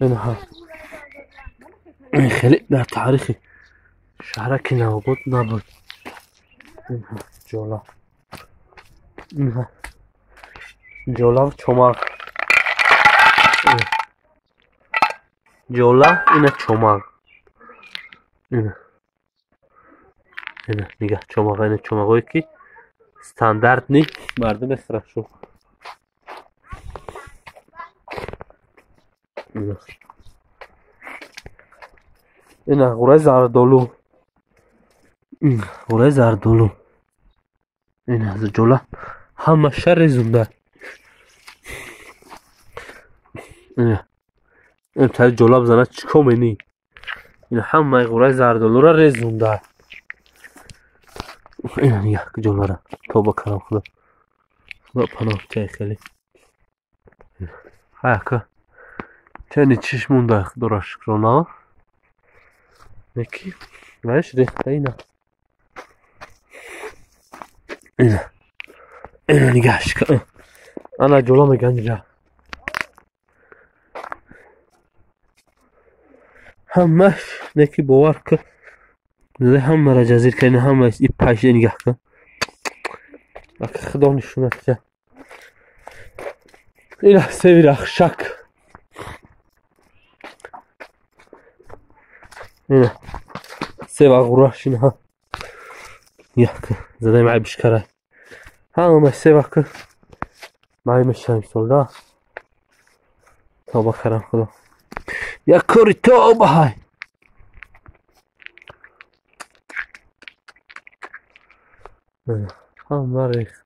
اینها خیلی در تاریخ شهرک نبود اینها جولا اینها جولا و چماق جولا اینه چماق اینه نگه چماق اینه چماقایی که استاندارد نی مردم استراشو اینه غوره زردالو غوره زردالو اینه از جولا همه شر زنده اینه این تر جولا بزنه چیکار منی اینه همه غوره زردالو را رزونده اینه نگه که جولا را توبه کنم خدا پناه چه خیلی که چنی چیش مونده خدا شکرانه یکی وش ریخته اینه اینه نگهش که انا جولا میگن اینجا همش نکی باور که همه را جزیر کنه همه ای پشه نگه که اگه خدا نشونت که اینه سویر اخشک اینه سویر غراش اینه ها نگه که زده معی بشکره همه سویر که معی مشتم سولده تا بکرم خدا یک کاری تا بهای همه ریخ